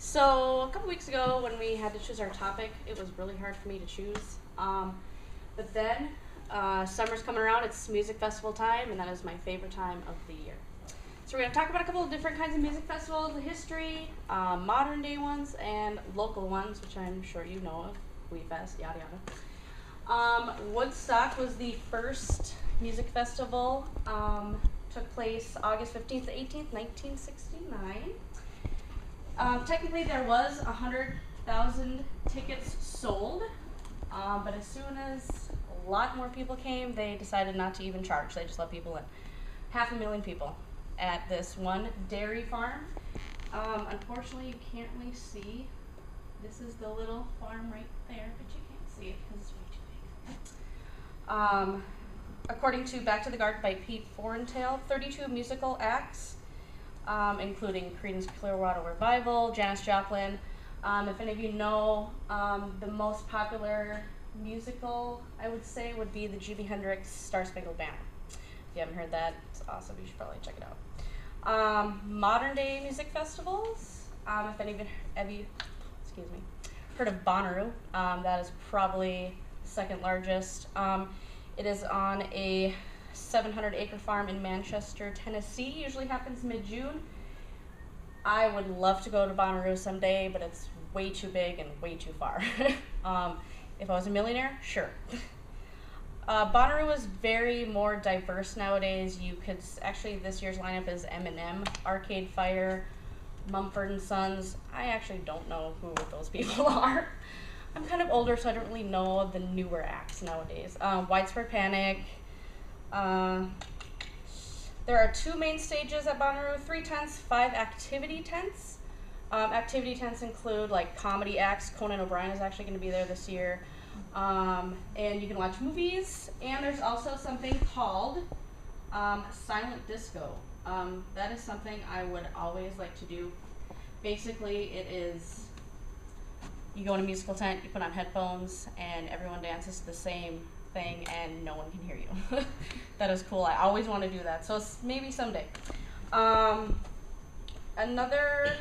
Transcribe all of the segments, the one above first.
So a couple weeks ago, when we had to choose our topic, it was really hard for me to choose. But then summer's coming around. It's music festival time, and that is my favorite time of the year. So we're going to talk about a couple of different kinds of music festivals, the history, modern day ones, and local ones, which I'm sure you know of. WeFest, yada yada. Woodstock was the first music festival. Took place August 15th to 18th, 1969. Technically, there was 100,000 tickets sold, but as soon as a lot more people came, they decided not to even charge. They just let people in. 500,000 people at this one dairy farm. Unfortunately, you can't really see. This is the little farm right there, but you can't see it because it's way too big. According to Back to the Garden by Pete Forentail, 32 musical acts, including Creedence Clearwater Revival, Janis Joplin. If any of you know, the most popular musical, I would say, would be the Jimi Hendrix Star Spangled Banner. If you haven't heard that, it's awesome. You should probably check it out. Modern day music festivals. If any of you, heard of Bonnaroo, that is probably second largest. It is on a 700-acre farm in Manchester, Tennessee. Usually happens mid-June. I would love to go to Bonnaroo someday, but it's way too big and way too far. If I was a millionaire, sure. Bonnaroo is very more diverse nowadays. You could actually, this year's lineup is Eminem, Arcade Fire, Mumford & Sons. I actually don't know who those people are. I'm kind of older, so I don't really know the newer acts nowadays. Widespread Panic. There are 2 main stages at Bonnaroo, 3 tents, 5 activity tents. Activity tents include like comedy acts. Conan O'Brien is actually going to be there this year. And you can watch movies. And there's also something called silent disco. That is something I would always like to do. Basically, it is, you go in a musical tent, you put on headphones, and everyone dances to the same thing, and no one can hear you. That is cool. I always want to do that, so maybe someday. Another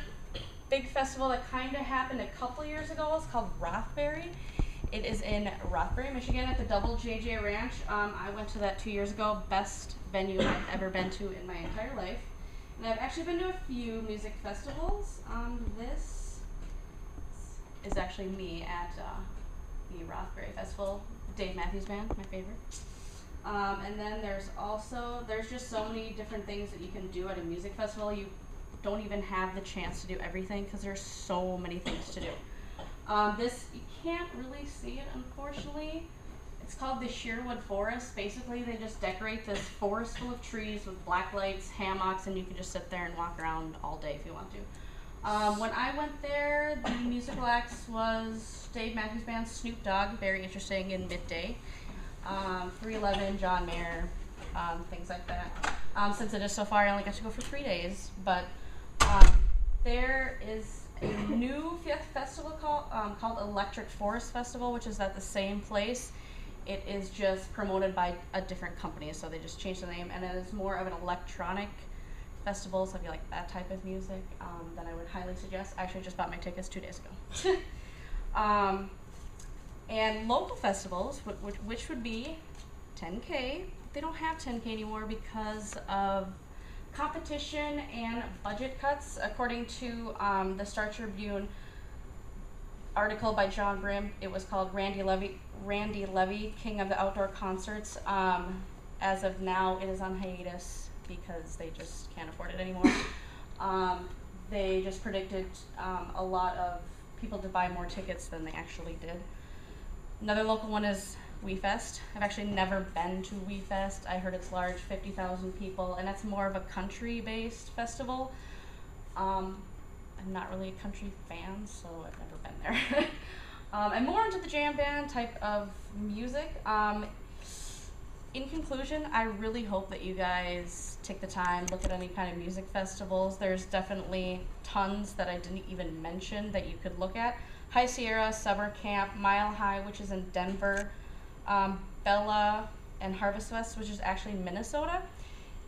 big festival that kind of happened a couple years ago is called Rothbury. It is in Rothbury, Michigan, at the Double JJ Ranch. I went to that 2 years ago. Best venue I've ever been to in my entire life. And I've actually been to a few music festivals. This is actually me at the Rothbury Festival. Dave Matthews Band, my favorite. And then there's just so many different things that you can do at a music festival. You don't even have the chance to do everything because there's so many things to do. This, you can't really see it, unfortunately. It's called the Sherwood Forest. Basically, they just decorate this forest full of trees with black lights, hammocks, and you can just sit there and walk around all day if you want to. When I went there, the musical acts was Dave Matthews Band, Snoop Dogg, very interesting, in Midday, 311, John Mayer, things like that. Since it is so far, I only got to go for 3 days, but there is a new festival called Electric Forest Festival, which is at the same place. It is just promoted by a different company, so they just changed the name, and it is more of an electronic festival, so if you like that type of music, then I would highly suggest. I actually just bought my tickets 2 days ago. And local festivals, which would be 10K. They don't have 10K anymore because of competition and budget cuts. According to the Star Tribune article by John Brim, it was called Randy Levy, King of the Outdoor Concerts. As of now, it is on hiatus because they just can't afford it anymore. They just predicted a lot of people to buy more tickets than they actually did. Another local one is WeFest. I've actually never been to WeFest. I heard it's large, 50,000 people, and that's more of a country-based festival. I'm not really a country fan, so I've never been there. I'm more into the jam band type of music. In conclusion, I really hope that you guys take the time, look at any kind of music festivals. There's definitely tons that I didn't even mention that you could look at. High Sierra, Summer Camp, Mile High, which is in Denver, Bella, and Harvest Fest, which is actually in Minnesota.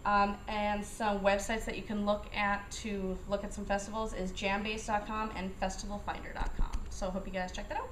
And some websites that you can look at to look at some festivals is jambase.com and festivalfinder.com. So hope you guys check that out.